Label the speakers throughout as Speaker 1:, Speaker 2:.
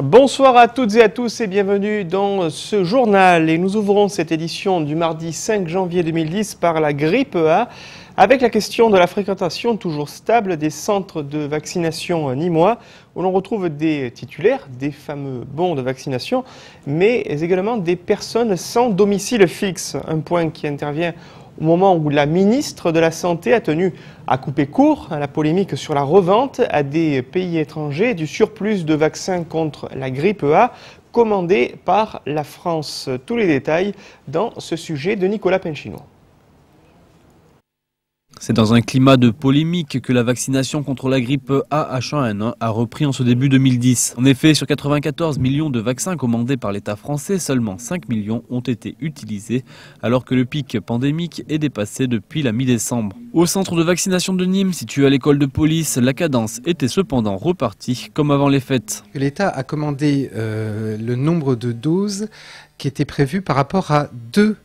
Speaker 1: Bonsoir à toutes et à tous et bienvenue dans ce journal. Et nous ouvrons cette édition du mardi 5 janvier 2010 par la grippe A, avec la question de la fréquentation toujours stable des centres de vaccination nîmois, où l'on retrouve des titulaires, des fameux bons de vaccination, mais également des personnes sans domicile fixe. Un point qui intervient au moment où la ministre de la Santé a tenu à couper court à la polémique sur la revente à des pays étrangers du surplus de vaccins contre la grippe A commandé par la France. Tous les détails dans ce sujet de Nicolas Penchino.
Speaker 2: C'est dans un climat de polémique que la vaccination contre la grippe A H1N1 a repris en ce début 2010. En effet, sur 94 millions de vaccins commandés par l'État français, seulement 5 millions ont été utilisés, alors que le pic pandémique est dépassé depuis la mi-décembre. Au centre de vaccination de Nîmes, situé à l'école de police, la cadence était cependant repartie comme avant les fêtes.
Speaker 3: L'État a commandé le nombre de doses qui était prévu par rapport à deux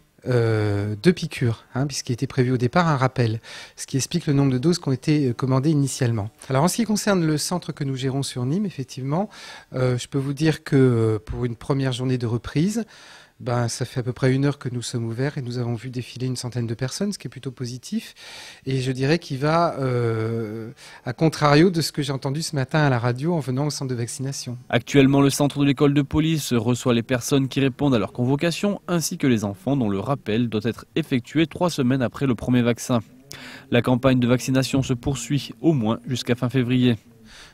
Speaker 3: piqûres, puisqu'il était prévu au départ un rappel, ce qui explique le nombre de doses qui ont été commandées initialement. Alors en ce qui concerne le centre que nous gérons sur Nîmes, effectivement, je peux vous dire que pour une première journée de reprise, ça fait à peu près 1 heure que nous sommes ouverts et nous avons vu défiler une centaine de personnes, ce qui est plutôt positif. Et je dirais qu'il va à contrario de ce que j'ai entendu ce matin à la radio en venant au centre de vaccination.
Speaker 2: Actuellement, le centre de l'école de police reçoit les personnes qui répondent à leur convocation, ainsi que les enfants dont le rappel doit être effectué 3 semaines après le premier vaccin. La campagne de vaccination se poursuit au moins jusqu'à fin février.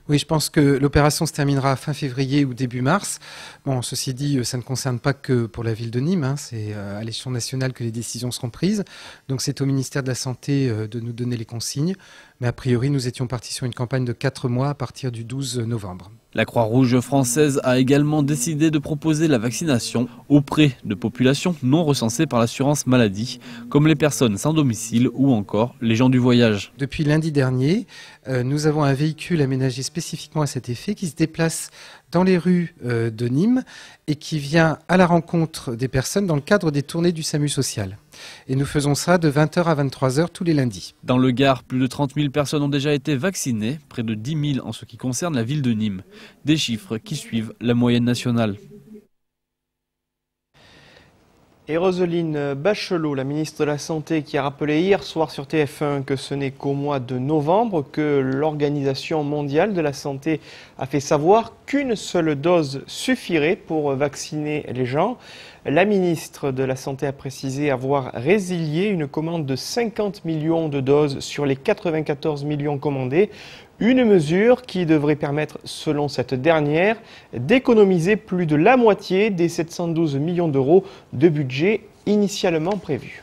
Speaker 3: Oui, je pense que l'opération se terminera fin février ou début mars. Bon, ceci dit, ça ne concerne pas que pour la ville de Nîmes, c'est à l'échelon national que les décisions seront prises. Donc c'est au ministère de la Santé de nous donner les consignes. Mais a priori, nous étions partis sur une campagne de 4 mois à partir du 12 novembre.
Speaker 2: La Croix-Rouge française a également décidé de proposer la vaccination auprès de populations non recensées par l'assurance maladie, comme les personnes sans domicile ou encore les gens du voyage.
Speaker 3: Depuis lundi dernier, nous avons un véhicule aménagé spécifiquement à cet effet qui se déplace dans les rues de Nîmes et qui vient à la rencontre des personnes dans le cadre des tournées du SAMU social. Et nous faisons ça de 20h à 23h tous les lundis.
Speaker 2: Dans le Gard, plus de 30 000 personnes ont déjà été vaccinées, près de 10 000 en ce qui concerne la ville de Nîmes. Des chiffres qui suivent la moyenne nationale.
Speaker 1: Et Roselyne Bachelot, la ministre de la Santé, qui a rappelé hier soir sur TF1 que ce n'est qu'au mois de novembre que l'Organisation mondiale de la santé a fait savoir qu'une seule dose suffirait pour vacciner les gens. La ministre de la Santé a précisé avoir résilié une commande de 50 millions de doses sur les 94 millions commandés. Une mesure qui devrait permettre, selon cette dernière, d'économiser plus de la moitié des 712 millions d'euros de budget initialement prévus.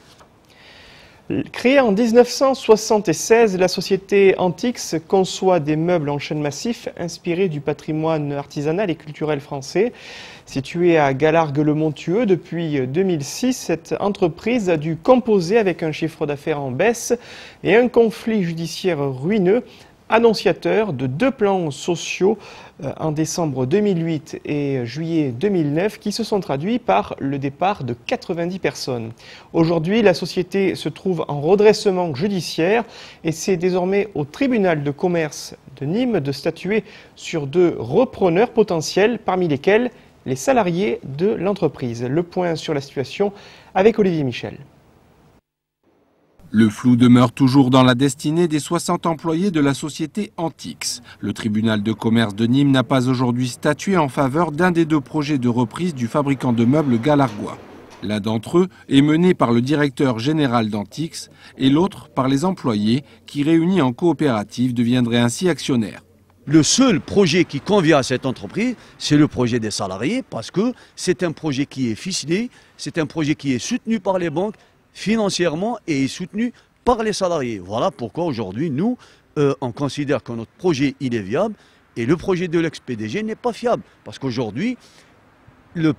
Speaker 1: Créée en 1976, la société Antix conçoit des meubles en chêne massif inspirés du patrimoine artisanal et culturel français. Située à Galargues-le-Montueux depuis 2006, cette entreprise a dû composer avec un chiffre d'affaires en baisse et un conflit judiciaire ruineux, annonciateur de 2 plans sociaux en décembre 2008 et juillet 2009 qui se sont traduits par le départ de 90 personnes. Aujourd'hui, la société se trouve en redressement judiciaire et c'est désormais au tribunal de commerce de Nîmes de statuer sur 2 repreneurs potentiels, parmi lesquels les salariés de l'entreprise. Le point sur la situation avec Olivier Michel.
Speaker 4: Le flou demeure toujours dans la destinée des 60 employés de la société Antix. Le tribunal de commerce de Nîmes n'a pas aujourd'hui statué en faveur d'un des 2 projets de reprise du fabricant de meubles galargois. L'un d'entre eux est mené par le directeur général d'Antix et l'autre par les employés qui, réunis en coopérative, deviendraient ainsi actionnaires.
Speaker 5: Le seul projet qui convient à cette entreprise, c'est le projet des salariés parce que c'est un projet qui est ficelé, c'est un projet qui est soutenu par les banques financièrement et est soutenu par les salariés. Voilà pourquoi aujourd'hui, nous, on considère que notre projet, il est viable et le projet de l'ex-PDG n'est pas fiable. Parce qu'aujourd'hui, le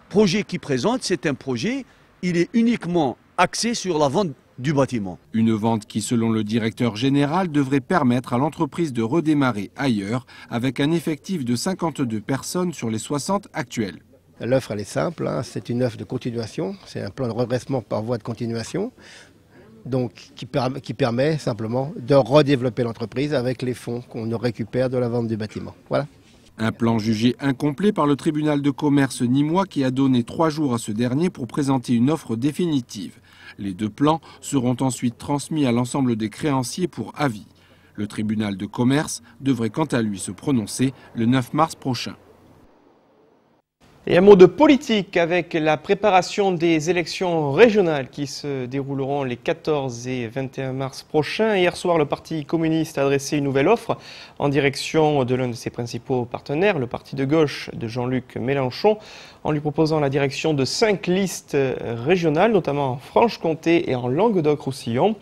Speaker 5: projet qu'il présente, c'est un projet, il est uniquement axé sur la vente du bâtiment.
Speaker 4: Une vente qui, selon le directeur général, devrait permettre à l'entreprise de redémarrer ailleurs avec un effectif de 52 personnes sur les 60 actuelles.
Speaker 6: L'offre, elle est simple, c'est une offre de continuation, c'est un plan de redressement par voie de continuation, donc qui permet simplement de redévelopper l'entreprise avec les fonds qu'on récupère de la vente du bâtiment. Voilà.
Speaker 4: Un plan jugé incomplet par le tribunal de commerce nîmois qui a donné 3 jours à ce dernier pour présenter une offre définitive. Les 2 plans seront ensuite transmis à l'ensemble des créanciers pour avis. Le tribunal de commerce devrait quant à lui se prononcer le 9 mars prochain.
Speaker 1: Et un mot de politique avec la préparation des élections régionales qui se dérouleront les 14 et 21 mars prochains. Hier soir, le Parti communiste a adressé une nouvelle offre en direction de l'un de ses principaux partenaires, le parti de gauche de Jean-Luc Mélenchon, en lui proposant la direction de 5 listes régionales, notamment en Franche-Comté et en Languedoc-Roussillon.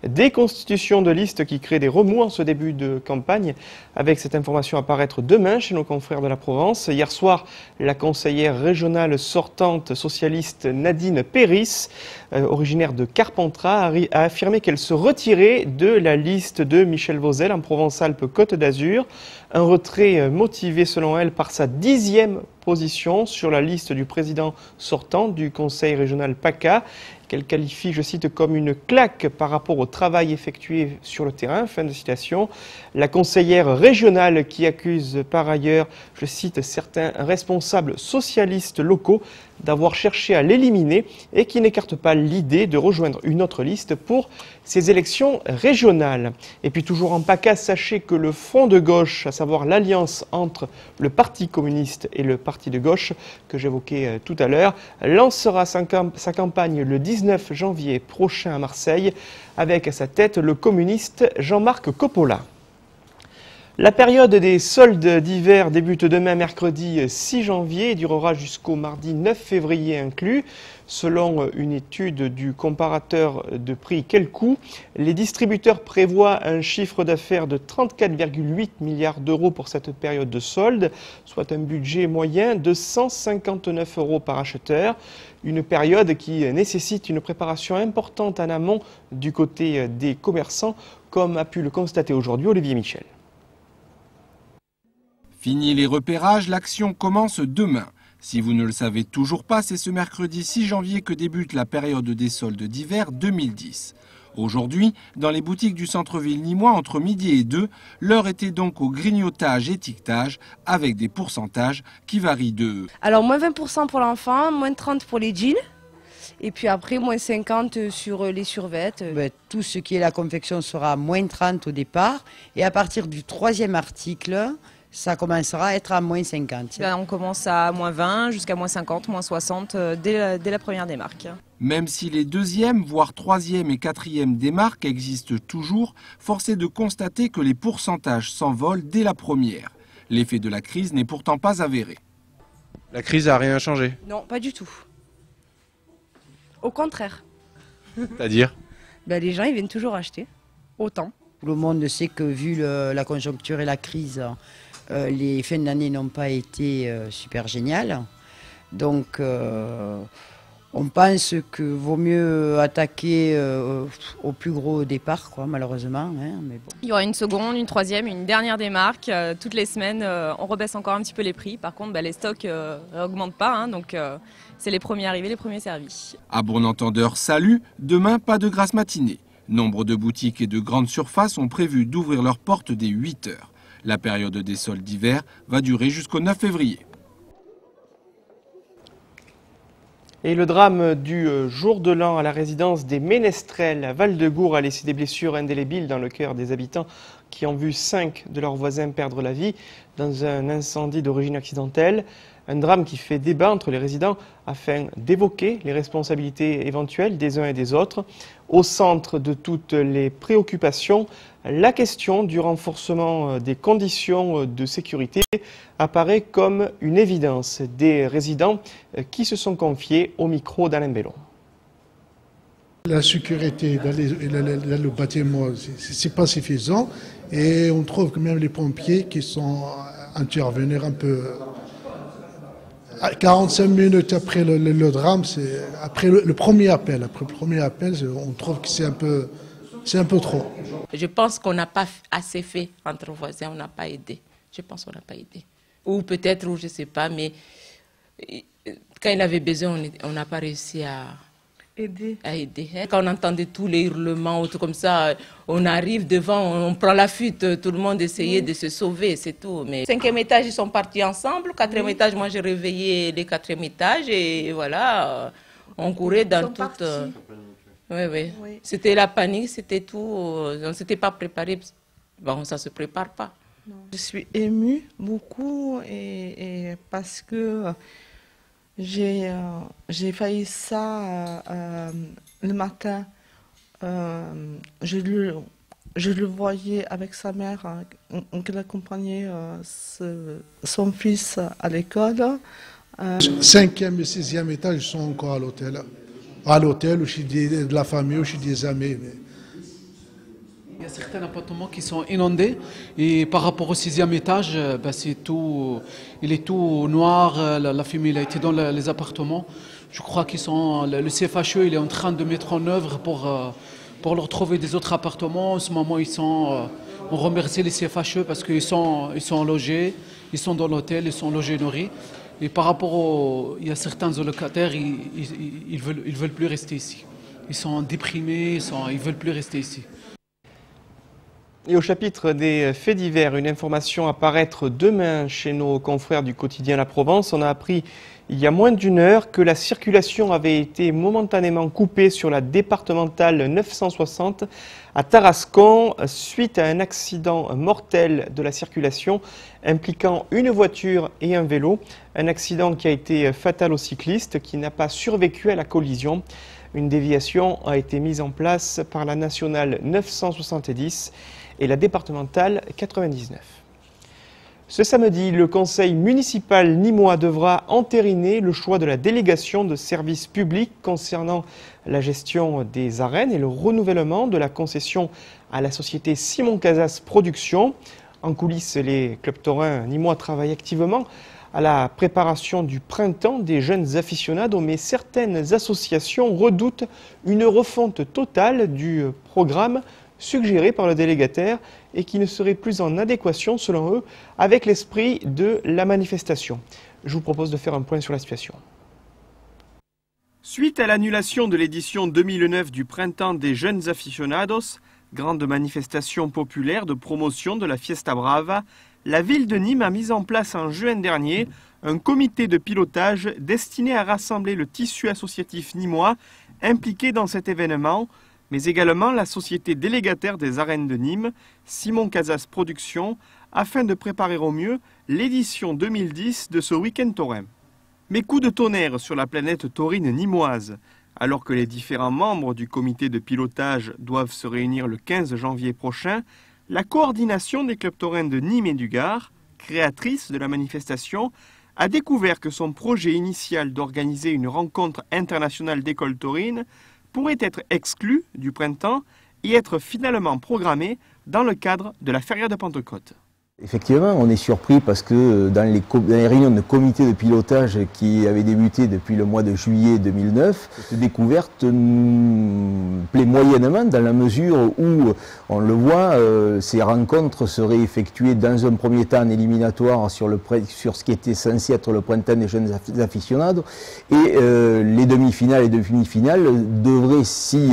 Speaker 1: Des constitutions de listes qui créent des remous en ce début de campagne, avec cette information à paraître demain chez nos confrères de la Provence. Hier soir, la conseillère régionale sortante socialiste Nadine Péris, originaire de Carpentras, a affirmé qu'elle se retirait de la liste de Michel Vauzel en Provence-Alpes-Côte d'Azur. Un retrait motivé selon elle par sa 10e position sur la liste du président sortant du conseil régional PACA, qu'elle qualifie, je cite, comme une claque par rapport au travail effectué sur le terrain, fin de citation. La conseillère régionale qui accuse par ailleurs, je cite, certains responsables socialistes locaux d'avoir cherché à l'éliminer et qui n'écarte pas l'idée de rejoindre une autre liste pour ces élections régionales. Et puis toujours en PACA, sachez que le Front de gauche, à savoir l'alliance entre le Parti communiste et le Parti de gauche que j'évoquais tout à l'heure, lancera sa campagne le 19 janvier prochain à Marseille avec à sa tête le communiste Jean-Marc Coppola. La période des soldes d'hiver débute demain mercredi 6 janvier et durera jusqu'au mardi 9 février inclus. Selon une étude du comparateur de prix Quel Coût, les distributeurs prévoient un chiffre d'affaires de 34,8 milliards d'euros pour cette période de soldes, soit un budget moyen de 159 euros par acheteur. Une période qui nécessite une préparation importante en amont du côté des commerçants, comme a pu le constater aujourd'hui Olivier Michel.
Speaker 4: Fini les repérages, l'action commence demain. Si vous ne le savez toujours pas, c'est ce mercredi 6 janvier que débute la période des soldes d'hiver 2010. Aujourd'hui, dans les boutiques du centre-ville nîmois, entre midi et 2, l'heure était donc au grignotage étiquetage avec des pourcentages qui varient de...
Speaker 7: Alors, moins 20% pour l'enfant, moins 30% pour les jeans. Et puis après, moins 50 sur les survêtes.
Speaker 8: Tout ce qui est la confection sera moins 30 au départ. Et à partir du 3e article, ça commencera à être à moins 50.
Speaker 9: On commence à moins 20 jusqu'à moins 50, moins 60 dès la première démarque.
Speaker 4: Même si les 2e, voire 3e et 4e démarques existent toujours, force est de constater que les pourcentages s'envolent dès la première. L'effet de la crise n'est pourtant pas avéré.
Speaker 10: La crise n'a rien changé?
Speaker 7: Non, pas du tout. Au contraire.
Speaker 10: C'est-à-dire?
Speaker 7: Les gens, ils viennent toujours acheter. Autant.
Speaker 8: Tout le monde sait que vu la conjoncture et la crise, les fins d'année n'ont pas été super géniales. Donc, on pense que vaut mieux attaquer au plus gros départ, malheureusement. Mais bon.
Speaker 9: Il y aura une seconde, une troisième, une dernière démarque. Toutes les semaines, on rebaisse encore un petit peu les prix. Par contre, les stocks n'augmentent pas. Donc, c'est les premiers arrivés, les premiers servis.
Speaker 4: À bon entendeur, salut, demain, pas de grasse matinée. Nombre de boutiques et de grandes surfaces ont prévu d'ouvrir leurs portes dès 8 heures. La période des soldes d'hiver va durer jusqu'au 9 février.
Speaker 1: Et le drame du jour de l'an à la résidence des Ménestrels à Val-de-Gour a laissé des blessures indélébiles dans le cœur des habitants qui ont vu 5 de leurs voisins perdre la vie dans un incendie d'origine accidentelle. Un drame qui fait débat entre les résidents afin d'évoquer les responsabilités éventuelles des uns et des autres. Au centre de toutes les préoccupations, la question du renforcement des conditions de sécurité apparaît comme une évidence. Des résidents qui se sont confiés au micro d'Alain Bellon.
Speaker 11: La sécurité dans le bâtiment, c'est pas suffisant et on trouve que même les pompiers qui sont intervenir un peu 45 minutes après le drame, après le premier appel. Après le premier appel, on trouve que c'est un peu trop.
Speaker 12: Je pense qu'on n'a pas assez fait entre voisins, on n'a pas aidé. Je pense qu'on n'a pas aidé. Ou peut-être, ou je ne sais pas, mais quand il avait besoin, on n'a pas réussi à aider. Quand on entendait tous les hurlements ou tout comme ça, on arrive devant, on prend la fuite, tout le monde essayait de se sauver, c'est tout. Mais 5e étage, ils sont partis ensemble. 4e étage, moi j'ai réveillé les 4e étages et voilà, on courait dans toute... Oui. C'était la panique, c'était tout. On ne s'était pas préparé. Bon, ça ne se prépare pas.
Speaker 13: Non. Je suis émue beaucoup et parce que j'ai failli ça le matin. Je le voyais avec sa mère, qu'elle accompagnait son fils à l'école.
Speaker 11: 5e et 6e étage sont encore à l'hôtel. À l'hôtel, ou chez de la famille, ou chez des amis.
Speaker 14: Il y a certains appartements qui sont inondés et par rapport au 6e étage, c'est tout, il est tout noir, la fumée a été dans les appartements. Je crois qu'ils sont, le CFHE il est en train de mettre en œuvre pour leur trouver des autres appartements. En ce moment, on remercie les CFHE parce qu'ils sont logés, ils sont dans l'hôtel, ils sont logés et nourris. Et par rapport il y a certains locataires, ils veulent plus rester ici. Ils sont déprimés, ils veulent plus rester ici.
Speaker 1: Et au chapitre des faits divers, une information à paraître demain chez nos confrères du quotidien La Provence. On a appris il y a moins d'une heure que la circulation avait été momentanément coupée sur la départementale 960 à Tarascon suite à un accident mortel de la circulation impliquant une voiture et un vélo. Un accident qui a été fatal au cycliste qui n'a pas survécu à la collision. Une déviation a été mise en place par la nationale 970 et la départementale 99. Ce samedi, le conseil municipal nîmois devra entériner le choix de la délégation de services publics concernant la gestion des arènes et le renouvellement de la concession à la société Simon Casas Productions. En coulisses, les clubs taurins nîmois travaillent activement à la préparation du printemps des jeunes aficionados, mais certaines associations redoutent une refonte totale du programme suggéré par le délégataire et qui ne serait plus en adéquation, selon eux, avec l'esprit de la manifestation. Je vous propose de faire un point sur la situation. Suite à l'annulation de l'édition 2009 du Printemps des Jeunes Aficionados, grande manifestation populaire de promotion de la Fiesta Brava, la ville de Nîmes a mis en place en juin dernier un comité de pilotage destiné à rassembler le tissu associatif nîmois impliqué dans cet événement, mais également la société délégataire des arènes de Nîmes, Simon Casas Productions, afin de préparer au mieux l'édition 2010 de ce week-end taurin. Mais coup de tonnerre sur la planète taurine nîmoise. Alors que les différents membres du comité de pilotage doivent se réunir le 15 janvier prochain, la coordination des clubs taurins de Nîmes et du Gard, créatrice de la manifestation, a découvert que son projet initial d'organiser une rencontre internationale d'écoles taurines pourrait être exclu du printemps et être finalement programmé dans le cadre de la Feria de Pentecôte.
Speaker 15: Effectivement, on est surpris parce que dans les réunions de comité de pilotage qui avaient débuté depuis le mois de juillet 2009, cette découverte nous plaît moyennement dans la mesure où, on le voit, ces rencontres seraient effectuées dans un premier temps en éliminatoire sur ce qui était censé être le printemps des jeunes aficionados et les demi-finales et demi-finales devraient, si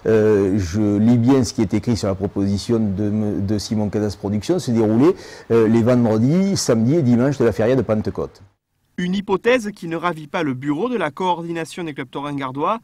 Speaker 15: je lis bien ce qui est écrit sur la proposition de Simon Casas Productions, se dérouler les vendredis, samedis et dimanches de la Feria de Pentecôte.
Speaker 1: Une hypothèse qui ne ravit pas le bureau de la coordination des clubs taurins gardois,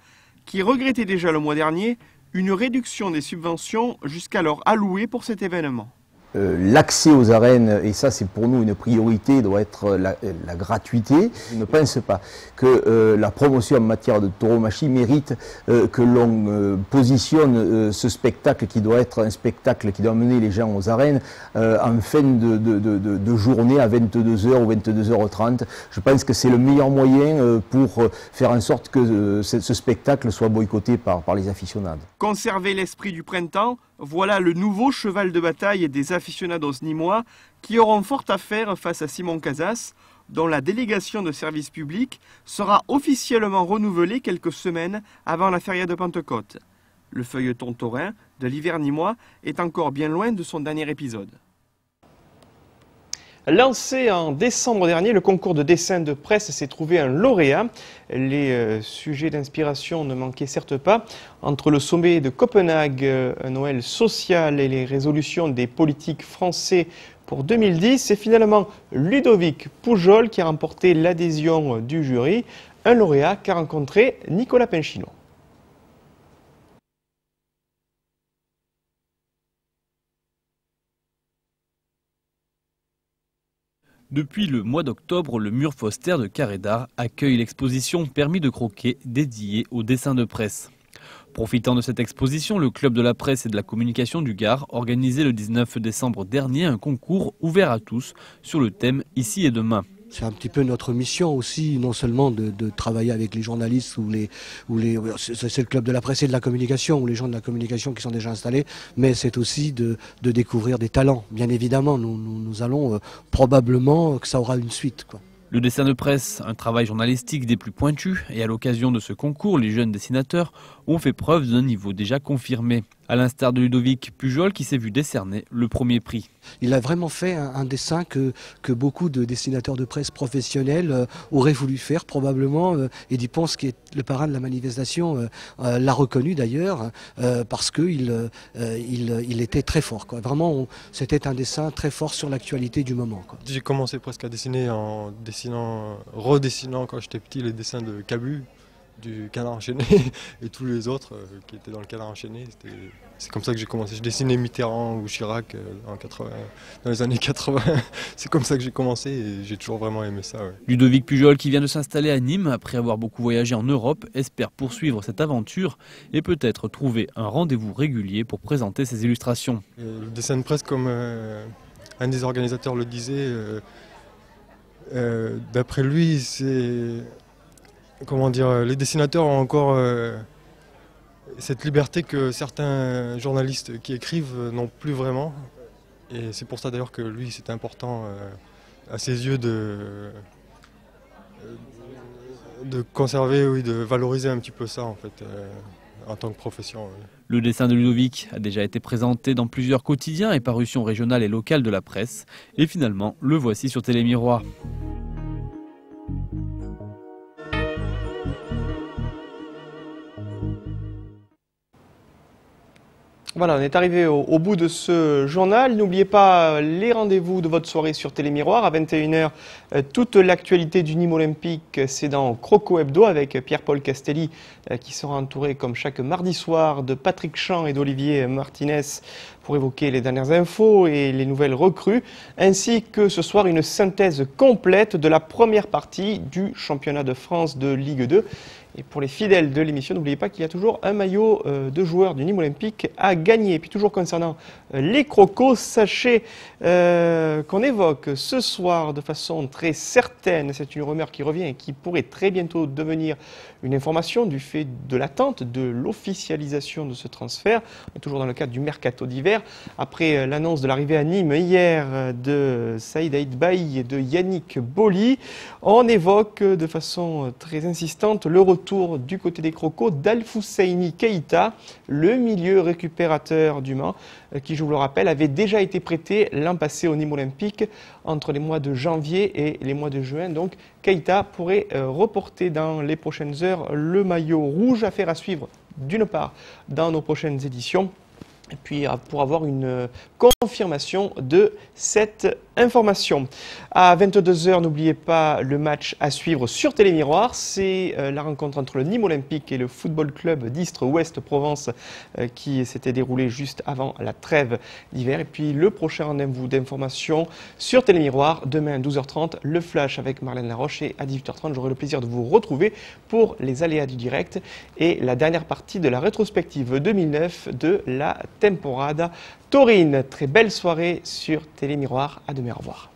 Speaker 1: qui regrettait déjà le mois dernier une réduction des subventions jusqu'alors allouées pour cet événement.
Speaker 15: L'accès aux arènes, et ça c'est pour nous une priorité, doit être la gratuité. Je ne pense pas que la promotion en matière de tauromachie mérite que l'on positionne ce spectacle qui doit être un spectacle qui doit mener les gens aux arènes en fin de journée à 22h ou 22h30. Je pense que c'est le meilleur moyen pour faire en sorte que ce spectacle soit boycotté par les aficionados.
Speaker 1: Conserver l'esprit du printemps, voilà le nouveau cheval de bataille des aficionados nîmois qui auront fort à faire face à Simon Casas, dont la délégation de service public sera officiellement renouvelée quelques semaines avant la Feria de Pentecôte. Le feuilleton taurin de l'hiver nîmois est encore bien loin de son dernier épisode. Lancé en décembre dernier, le concours de dessin de presse s'est trouvé un lauréat. Les sujets d'inspiration ne manquaient certes pas. Entre le sommet de Copenhague, un Noël social et les résolutions des politiques français pour 2010, c'est finalement Ludovic Pujol qui a remporté l'adhésion du jury. Un lauréat qu'a rencontré Nicolas Pinchino.
Speaker 2: Depuis le mois d'octobre, le mur Foster de Carré d'Art accueille l'exposition Permis de croquer dédiée au dessin de presse. Profitant de cette exposition, le Club de la presse et de la communication du Gard organisait le 19 décembre dernier un concours ouvert à tous sur le thème « Ici et demain ».
Speaker 16: C'est un petit peu notre mission aussi, non seulement de travailler avec les journalistes c'est le club de la presse et de la communication, ou les gens de la communication qui sont déjà installés, mais c'est aussi de découvrir des talents. Bien évidemment, nous allons probablement que ça aura une suite, quoi.
Speaker 2: Le dessin de presse, un travail journalistique des plus pointus, et à l'occasion de ce concours, les jeunes dessinateurs ont fait preuve d'un niveau déjà confirmé. À l'instar de Ludovic Pujol qui s'est vu décerner le premier prix.
Speaker 16: Il a vraiment fait un dessin que beaucoup de dessinateurs de presse professionnels auraient voulu faire probablement. Eddy Ponce, qui est le parrain de la manifestation, l'a reconnu d'ailleurs parce qu'il était très fort, quoi. Vraiment, c'était un dessin très fort sur l'actualité du moment, quoi.
Speaker 17: J'ai commencé presque à dessiner en redessinant quand j'étais petit les dessins de Cabu, du Canard enchaîné et tous les autres qui étaient dans le Canard enchaîné. C'est comme ça que j'ai commencé. Je dessinais Mitterrand ou Chirac dans les années 80. C'est comme ça que j'ai commencé et j'ai toujours vraiment aimé ça. Ouais.
Speaker 2: Ludovic Pujol, qui vient de s'installer à Nîmes après avoir beaucoup voyagé en Europe, espère poursuivre cette aventure et peut-être trouver un rendez-vous régulier pour présenter ses illustrations.
Speaker 17: Le dessin de presse, comme un des organisateurs le disait, d'après lui, c'est... Comment dire, les dessinateurs ont encore cette liberté que certains journalistes qui écrivent n'ont plus vraiment. Et c'est pour ça d'ailleurs que lui, c'est important à ses yeux de conserver, oui, de valoriser un petit peu ça en fait, en tant que profession. Oui.
Speaker 2: Le dessin de Ludovic a déjà été présenté dans plusieurs quotidiens et parutions régionales et locales de la presse. Et finalement, le voici sur Télémiroir.
Speaker 1: Voilà, on est arrivé au bout de ce journal. N'oubliez pas les rendez-vous de votre soirée sur Télémiroir. À 21 h, toute l'actualité du Nîmes Olympique, c'est dans Croco Hebdo avec Pierre-Paul Castelli qui sera entouré comme chaque mardi soir de Patrick Champ et d'Olivier Martinez pour évoquer les dernières infos et les nouvelles recrues, ainsi que ce soir une synthèse complète de la première partie du championnat de France de Ligue 2. Et pour les fidèles de l'émission, n'oubliez pas qu'il y a toujours un maillot de joueur du Nîmes Olympique à gagner. Et puis toujours concernant les crocos, sachez qu'on évoque ce soir de façon très certaine, c'est une rumeur qui revient et qui pourrait très bientôt devenir une information du fait de l'attente de l'officialisation de ce transfert. On est toujours dans le cadre du mercato d'hiver. Après l'annonce de l'arrivée à Nîmes hier de Saïd Aïdbaï et de Yannick Boli, on évoque de façon très insistante le retour du côté des crocos d'Al-Fousseini Keïta, le milieu récupérateur du Mans, qui, je vous le rappelle, avait déjà été prêté l'an passé au Nîmes Olympique entre les mois de janvier et les mois de juin. Donc Keïta pourrait reporter dans les prochaines heures le maillot rouge. Affaire à suivre d'une part dans nos prochaines éditions. Et puis pour avoir une confirmation de cette information. À 22 h, n'oubliez pas le match à suivre sur Télémiroir. C'est la rencontre entre le Nîmes Olympique et le Football Club d'Istres-Ouest Provence qui s'était déroulée juste avant la trêve d'hiver. Et puis le prochain rendez-vous d'information sur Télémiroir, demain à 12 h 30, le flash avec Marlène Laroche, et à 18 h 30, j'aurai le plaisir de vous retrouver pour les aléas du direct et la dernière partie de la rétrospective 2009 de la Temporada Taurine. Très belle soirée sur Télémiroir. À demain, au revoir.